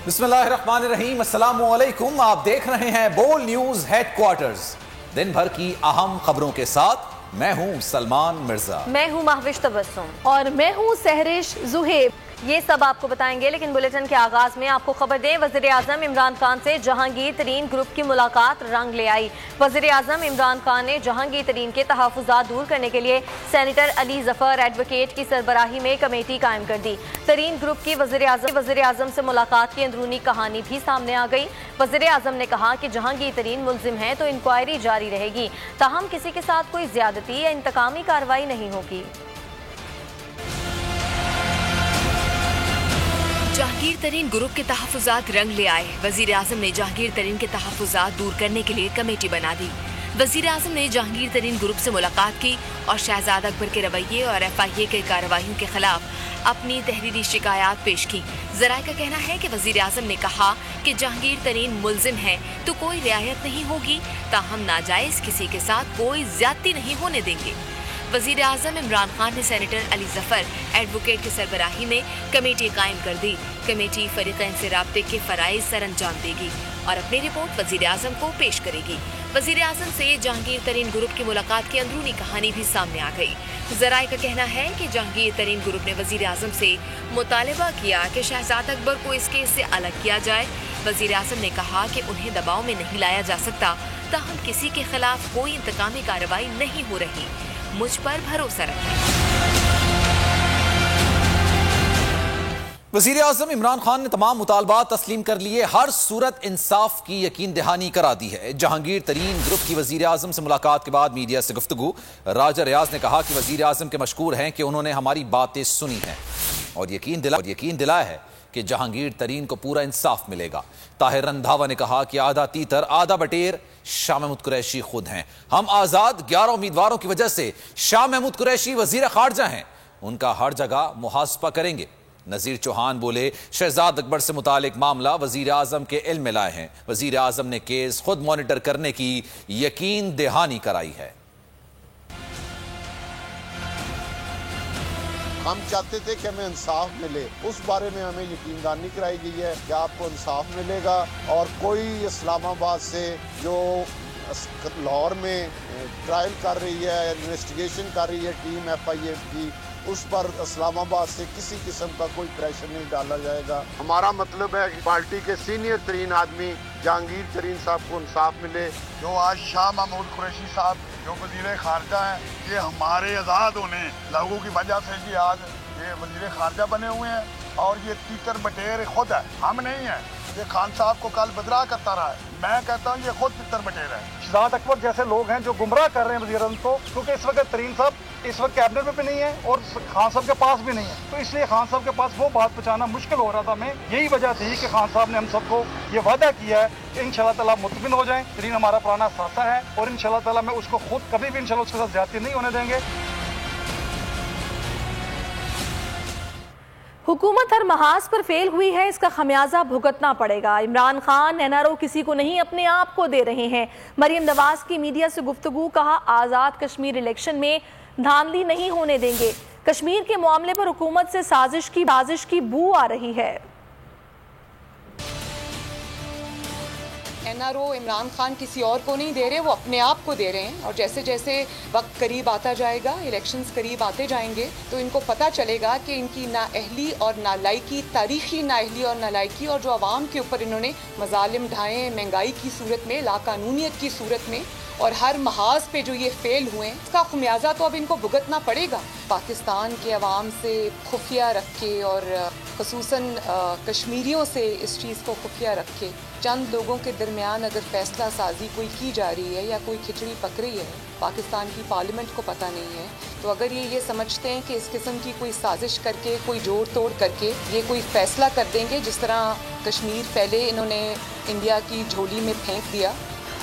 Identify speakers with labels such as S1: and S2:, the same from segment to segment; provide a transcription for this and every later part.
S1: बिस्मिल्लाहिर्रहमानिर्रहीम, अस्सलामुअलैकुम। आप देख रहे हैं बोल न्यूज हेडक्वार्टर्स। दिन भर की अहम खबरों के साथ मैं हूं सलमान मिर्जा।
S2: मैं हूं महविश तबस्सुम
S3: और मैं हूं सहरिश जुहेब।
S2: ये सब आपको बताएंगे, लेकिन बुलेटिन के आगाज में आपको खबर दें, वजीर आजम इमरान खान से जहांगीर तरीन ग्रुप की मुलाकात रंग ले आई। वजीर आजम इमरान खान ने जहांगीर तरीन के तहफ़्फ़ुज़ात दूर करने के लिए सेनेटर अली जफर एडवोकेट की सरबराही में कमेटी कायम कर दी। तरीन ग्रुप की वजीर आजम से मुलाकात की अंदरूनी कहानी भी सामने आ गई। वजीर आजम ने कहा कि जहांगीर तरीन मुल्जिम हैं तो इंक्वायरी जारी रहेगी, ताहम किसी के साथ कोई ज्यादती या इंतकामी कार्रवाई नहीं होगी।
S4: जहांगीर तरीन ग्रुप के तहफ़्फ़ुज़ात रंग ले आए। वज़ीर आज़म ने जहांगीर तरीन के तहफ़्फ़ुज़ात दूर करने के लिए कमेटी बना दी। वज़ीर आज़म ने जहांगीर तरीन ग्रुप से मुलाकात की और शहजाद अकबर के रवैये और FIA के कार्रवाइयों के खिलाफ अपनी तहरीरी शिकायत पेश की। ज़राए का कहना है कि वज़ीर आज़म ने कहा कि जहांगीर तरीन मुल्जिम हैं तो कोई रियायत नहीं होगी, ताहम नाजायज़ किसी के साथ कोई ज़्यादती नहीं होने देंगे। वज़ीर आज़म इमरान खान ने सेनेटर अली जफर एडवोकेट की सरबराही में कमेटी कायम कर दी। कमेटी फरीक़ैन से राब्ते के फ़राइज़ सर अंजाम देगी और अपनी रिपोर्ट वज़ीर आज़म को पेश करेगी। वज़ीर आज़म से जहांगीर तरीन ग्रुप की मुलाकात की अंदरूनी कहानी भी सामने आ गई। ज़राए का कहना है कि जहांगीर तरीन ग्रुप ने वज़ीर आज़म से मुतालबा किया कि शहजाद अकबर को इस केस से अलग किया जाए। वज़ीर आज़म ने कहा कि उन्हें दबाव में नहीं लाया जा सकता, ताहम किसी के खिलाफ कोई इंतकामी कार्रवाई नहीं हो रही। मुझ पर भरोसा रखें।
S1: वज़ीर आज़म इमरान खान ने तमाम मुतालबात तस्लीम कर लिए, हर सूरत इंसाफ की यकीन दहानी करा दी है। जहांगीर तरीन ग्रुप की वज़ीर आज़म से मुलाकात के बाद मीडिया से गुफ्तगू राजा रियाज ने कहा कि वज़ीर आज़म के मशकूर हैं कि उन्होंने हमारी बातें सुनी हैं और यकीन दिलाया है कि जहांगीर तरीन को पूरा इंसाफ मिलेगा। ताहिर रंधावा ने कहा कि आधा तीतर आधा बटेर शाह महमूद कुरैशी खुद हैं। हम आज़ाद 11 उम्मीदवारों की वजह से शाह महमूद कुरैशी वज़ीर खारजा हैं, उनका हर जगह मुहासबा करेंगे। नज़ीर चौहान बोले, शहजाद अकबर से मुतालिक मामला वज़ीर आज़म के इल्म में लाए हैं। वज़ीर आज़म ने केस खुद मॉनिटर करने की यकीन दहानी कराई है।
S5: हम चाहते थे कि हमें इंसाफ मिले, उस बारे में हमें यकीनदानी कराई गई है कि आपको इंसाफ मिलेगा और कोई इस्लामाबाद से जो लाहौर में ट्रायल कर रही है, इन्वेस्टिगेशन कर रही है टीम FIA की, उस पर इस्लामाबाद से किसी किस्म का कोई प्रेशर नहीं डाला जाएगा। हमारा मतलब है कि पार्टी के सीनियर तरीन आदमी जहांगीर तरीन साहब को इंसाफ मिले।
S6: जो आज शाह महमूद कुरैशी साहब जो वज़ीर खारजा हैं, ये हमारे आज़ाद होने लोगों की वजह से जी आज ये वज़ीर खारजा बने हुए हैं और ये तीतर बटेर खुद है, हम नहीं है। ये खान साहब को कल बदला करता रहा है, मैं कहता हूँ ये खुद तीतर बटेर है।
S7: शहजाद अकबर जैसे लोग हैं जो गुमराह कर रहे हैं वज़ीर आज़म को, क्योंकि इस वक्त तरीन साहब इस वक्त कैबिनेट में भी नहीं है और खान साहब के पास भी नहीं है, तो इसलिए खान साहब के पास वो बात पहुँचाना मुश्किल हो रहा था। हमें यही वजह थी कि खान साहब ने हम सबको ये वादा किया है कि इंशाल्लाह ताला मुतमिन हो जाएं। तरीन हमारा पुराना साथा है और इंशाल्लाह ताला मैं उसको खुद कभी भी इंशाल्लाह उसके साथ ज्यादती नहीं होने देंगे।
S3: हुकूमत हर महाज पर फेल हुई है, इसका खमियाजा भुगतना पड़ेगा। इमरान खान NRO किसी को नहीं अपने आप को दे रहे हैं। मरियम नवाज की मीडिया से गुफ्तगू, कहा आज़ाद कश्मीर इलेक्शन में धांधली नहीं होने देंगे। कश्मीर के मामले पर हुकूमत से साजिश की बू आ रही है।
S8: NRO इमरान खान किसी और को नहीं दे रहे, वो अपने आप को दे रहे हैं और जैसे जैसे वक्त करीब आता जाएगा, इलेक्शंस करीब आते जाएंगे, तो इनको पता चलेगा कि इनकी नाअहली और नालायकी, तारीखी नाअहली और नालायकी, और जो आवाम के ऊपर इन्होंने मजालिम ढाए महंगाई की सूरत में, लाकानूनियत की सूरत में और हर महाज पे जो ये फेल हुए हैं, इसका खुमियाजा तो अब इनको भुगतना पड़ेगा। पाकिस्तान के अवाम से खुफिया रख के और ख़ुसूसन कश्मीरियों से इस चीज़ को खुफिया रख के चंद लोगों के दरमियान अगर फैसला साजी कोई की जा रही है या कोई खिचड़ी पक रही है, पाकिस्तान की पार्लियामेंट को पता नहीं है, तो अगर ये समझते हैं कि इस किस्म की कोई साजिश करके, कोई जोड़ तोड़ करके ये कोई फैसला कर देंगे, जिस तरह कश्मीर पहले इन्होंने इंडिया की झोली में फेंक दिया,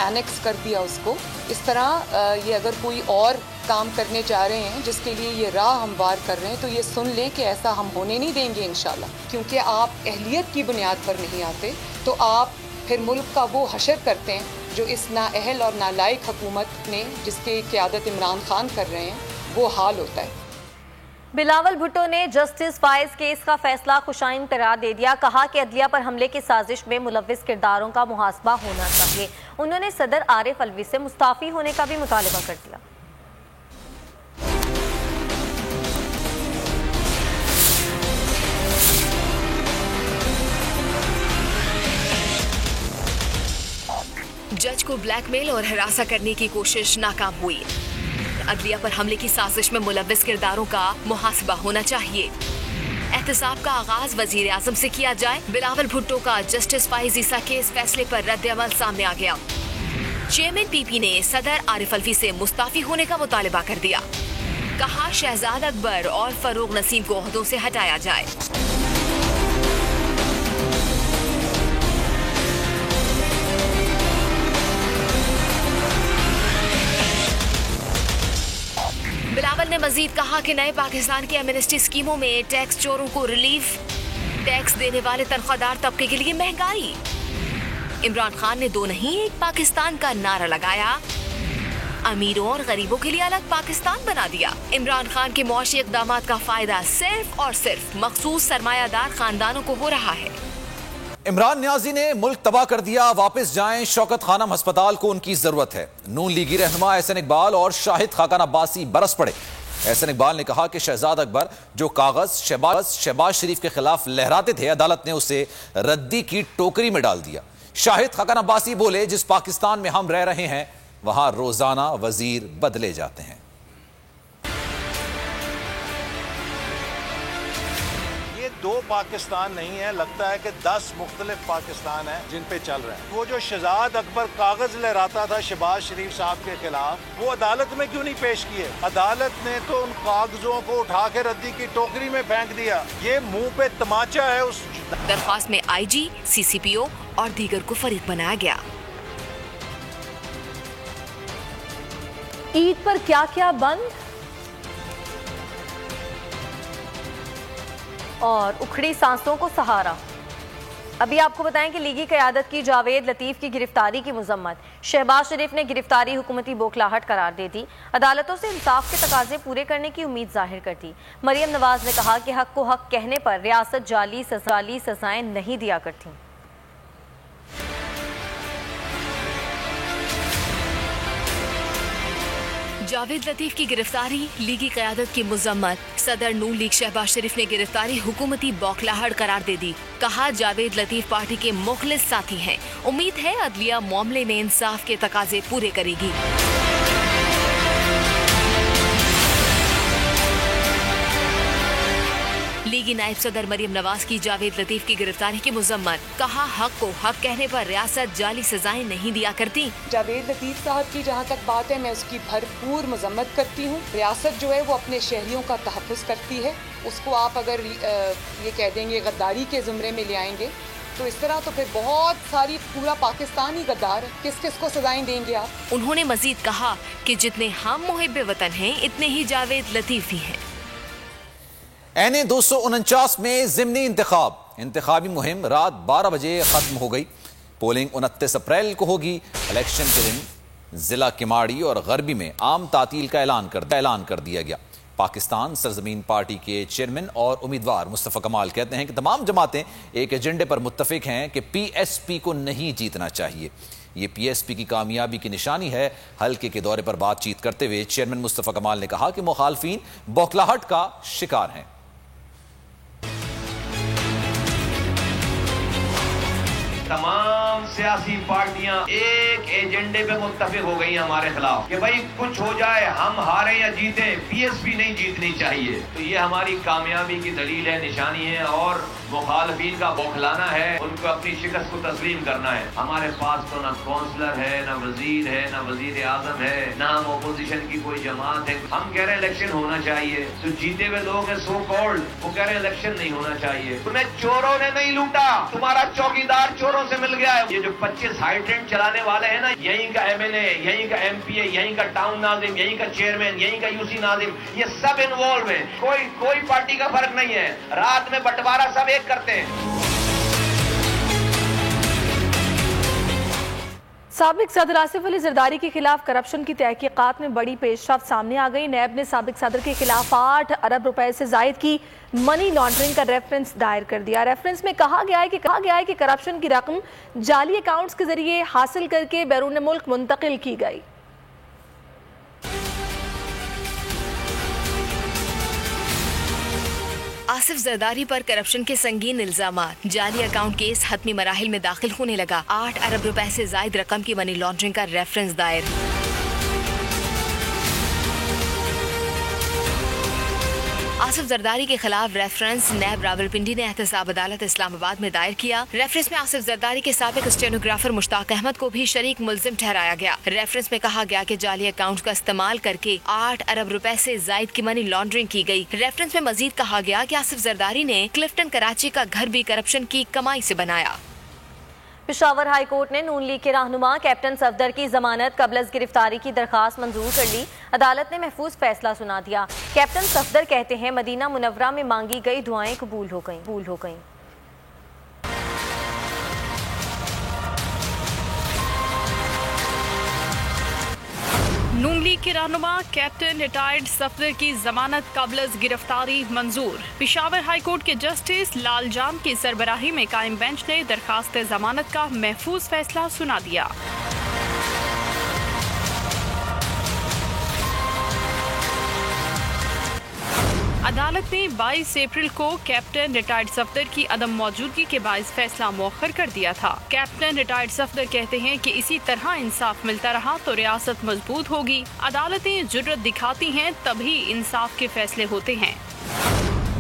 S8: एनेक्स कर दिया उसको, इस तरह ये अगर कोई और काम करने जा रहे हैं जिसके लिए ये राह हमवार कर रहे हैं, तो ये सुन लें कि ऐसा हम होने नहीं देंगे इंशाल्लाह। क्योंकि आप अहलियत की बुनियाद पर नहीं आते तो आप फिर मुल्क का वो हशर करते हैं जो इस नाअहल और नालायक हुकूमत ने, जिसके क़यादत इमरान खान कर रहे हैं, वो हाल होता है।
S2: बिलावल भुट्टो ने जस्टिस फाइज केस का फैसला खुशाइन करार दे दिया। कहा कि अदलिया पर हमले की साजिश में मुलव्विस किरदारों का मुहासबा होना चाहिए। उन्होंने सदर आरिफ अलवी से मुस्ताफी होने का भी मुतालबा कर दिया।
S4: जज को ब्लैकमेल और हरासा करने की कोशिश नाकाम हुई। अदलिया पर हमले की साजिश में मुलव्विस किरदारों का मुहासबा होना चाहिए। एहतसाब का आगाज वजीर आजम से किया जाए। बिलावल भुट्टो का जस्टिस फाइज ईसा केस फैसले पर रद्द अमल सामने आ गया। चेयरमैन पीपी ने सदर आरिफ अलवी से मुस्ताफी होने का मुतालबा कर दिया। कहा शहजाद अकबर और फरूक नसीम को ओहदों से हटाया जाए। बिलावल ने मजीद कहा कि नए पाकिस्तान की एमनेस्टी स्कीमों में टैक्स चोरों को रिलीफ, टैक्स देने वाले तनख्वाहदार तबके के लिए महंगाई। इमरान खान ने दो नहीं एक पाकिस्तान का नारा लगाया। अमीरों और गरीबों के लिए अलग पाकिस्तान बना दिया। इमरान खान के मुआशी इक़दामात का फायदा सिर्फ और सिर्फ मखसूस सरमायादार खानदानों को हो रहा है।
S1: इमरान न्याजी ने मुल्क तबाह कर दिया, वापस जाएं, शौकत खानम अस्पताल को उनकी जरूरत है। नून लीगी रहनुमा एहसन इकबाल और शाहिद खाकान अब्बासी बरस पड़े। एहसन इकबाल ने कहा कि शहजाद अकबर जो कागज शहबाज शरीफ के खिलाफ लहराते थे, अदालत ने उसे रद्दी की टोकरी में डाल दिया। शाहिद खाकान अब्बासी बोले, जिस पाकिस्तान में हम रह रहे हैं वहां रोजाना वजीर बदले जाते हैं।
S9: दो पाकिस्तान नहीं है, लगता है कि 10 मुख्तलिफ पाकिस्तान है जिन पे चल रहे हैं। वो जो शहजाद अकबर कागज लहराता था शहबाज शरीफ साहब के खिलाफ, वो अदालत में क्यों नहीं पेश किए? अदालत ने तो उन कागजों को उठा के रद्दी की टोकरी में फेंक दिया। ये मुंह पे तमाचा है। उस
S4: दरख्वास्त में IG, CCPO और दीगर को फरीक बनाया गया।
S3: ईद पर क्या क्या बंद
S2: और उखड़ी सांसों को सहारा। अभी आपको बताएं कि लीगी क़यादत की जावेद लतीफ की गिरफ्तारी की मजम्मत। शहबाज शरीफ ने गिरफ्तारी हुकूमती बौखलाहट करार दे दी। अदालतों से इंसाफ के तकाजे पूरे करने की उम्मीद जाहिर कर दी। मरियम नवाज ने कहा कि हक को हक कहने पर रियासत जाली सजाएं नहीं दिया करती।
S4: जावेद लतीफ की गिरफ्तारी, लीगी क़यादत की मुज़म्मत। सदर नून लीग शहबाज शरीफ ने गिरफ्तारी हुकूमती बौखलाहट करार दे दी। कहा जावेद लतीफ पार्टी के मुखलिस साथी हैं। उम्मीद है अदलिया मामले में इंसाफ के तकाजे पूरे करेगी। लीगी नायब सदर मरियम नवाज की जावेद लतीफ की गिरफ्तारी की मुजम्मत। कहा हक को हक कहने पर रियासत जाली सजाएं नहीं दिया करती।
S8: जावेद लतीफ साहब की जहाँ तक बात है, मैं उसकी भरपूर मजम्मत करती हूँ। रियासत जो है वो अपने शहरियों का तहफ़्फ़ुज़ करती है। उसको आप अगर ये कह देंगे गद्दारी के ज़ुमरे में ले आएंगे तो इस तरह तो फिर बहुत सारी पूरा पाकिस्तान ही गद्दार है। किस किस को सजाएं देंगे आप?
S4: उन्होंने मजीद कहा कि जितने हम मुहिब्बे वतन हैं इतने ही जावेद लतीफ ही हैं।
S1: एने 249 में ज़िमनी इंतखाबी मुहिम रात 12 बजे खत्म हो गई। पोलिंग 29 अप्रैल को होगी। इलेक्शन के दिन जिला किमाड़ी और गरबी में आम तातील का ऐलान कर दिया गया। पाकिस्तान सरजमीन पार्टी के चेयरमैन और उम्मीदवार मुस्तफ़ा कमाल कहते हैं कि तमाम जमातें एक एजेंडे पर मुत्तफिक हैं कि PSP को नहीं जीतना चाहिए। ये PSP की कामयाबी की निशानी है। हल्के के दौरे पर बातचीत करते हुए चेयरमैन मुस्तफ़ा कमाल ने कहा कि मुखालफीन बौखलाहट का शिकार हैं।
S10: तमाम सियासी पार्टियां एक एजेंडे पे मुत्तफिक हो गई हमारे खिलाफ कि भाई कुछ हो जाए, हम हारे या जीते, PSP नहीं जीतनी चाहिए। तो ये हमारी कामयाबी की दलील है, निशानी है और मुखालफीन का बौखलाना है, उनको अपनी शिकस्त को तस्लीम करना है। हमारे पास तो ना काउंसलर है, ना वजीर है, ना वजीर आजम है, ना हम अपोजिशन की कोई जमात है। हम कह रहे हैं इलेक्शन होना चाहिए, तो जीते हुए लोग हैं सो कॉल्ड, वो कह रहे हैं इलेक्शन नहीं होना चाहिए। तुम्हें चोरों ने नहीं लूटा, तुम्हारा चौकीदार चोरों से मिल गया है। ये जो 25 हाइड्रेंट चलाने वाले हैं ना, यहीं का MLA, यहीं का MP, यहीं का टाउन नाजिम, यहीं का चेयरमैन, यहीं का UC नाजिम, ये सब इन्वॉल्व है। कोई पार्टी का फर्क नहीं है। रात में बंटवारा सब एक करते हैं।
S3: साबिक सदर आसिफ अली जरदारी के खिलाफ करप्शन की तहकीकात में बड़ी पेशरफ्त सामने आ गई। नैब ने साबिक सदर के खिलाफ 8 अरब रुपए से जायद की मनी लॉन्ड्रिंग का रेफरेंस दायर कर दिया। रेफरेंस में कहा गया है कि करप्शन की रकम जाली अकाउंट्स के जरिए हासिल करके बैरून मुल्क मुंतकिल की गई।
S4: आसिफ जरदारी पर करप्शन के संगीन इल्जामात। जाली अकाउंट केस हतमी मराहिल में दाखिल होने लगा। 8 अरब रुपए से जायद रकम की मनी लॉन्ड्रिंग का रेफरेंस दायर। आसिफ जरदारी के खिलाफ रेफरेंस नैब रावलपिंडी ने एहतसाब अदालत इस्लामाबाद में दायर किया। रेफरेंस में आसिफ जरदारी के साबिक स्टेनोग्राफर मुश्ताक अहमद को भी शरीक मुल्जिम ठहराया गया। रेफरेंस में कहा गया कि जाली अकाउंट का इस्तेमाल करके 8 अरब रुपए से जायद की मनी लॉन्ड्रिंग की गई। रेफरेंस में मजीद कहा गया कि आसिफ जरदारी ने क्लिफ्टन कराची का घर भी करप्शन की कमाई से बनाया।
S2: पेशावर हाई कोर्ट ने नून लीग के रहनुमा कैप्टन सफदर की जमानत कबल गिरफ्तारी की दरखास्त मंजूर कर ली। अदालत ने महफूज फैसला सुना दिया। कैप्टन सफदर कहते हैं मदीना मुनव्वरा में मांगी गई दुआएं कबूल हो गईं।
S11: नून लीग के रहनुमा कैप्टन रिटायर्ड सफदर की जमानत कबल गिरफ्तारी मंजूर। पेशावर हाई कोर्ट के जस्टिस लाल जाम की सरबराही में कायम बेंच ने दरखास्त जमानत का महफूज फैसला सुना दिया। अदालत ने 22 अप्रैल को कैप्टन रिटायर्ड सफदर की अदम मौजूदगी के बाइस फैसला मौखर कर दिया था। कैप्टन रिटायर्ड सफदर कहते हैं कि इसी तरह इंसाफ मिलता रहा तो रियासत मजबूत होगी। अदालतें जुर्रत दिखाती हैं तभी इंसाफ के फैसले होते हैं।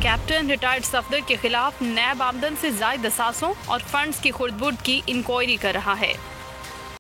S11: कैप्टन रिटायर्ड सफदर के खिलाफ नैब आमदन से जायद असासों और फंड्स की खुर्द-बुर्द की इंक्वायरी कर रहा है।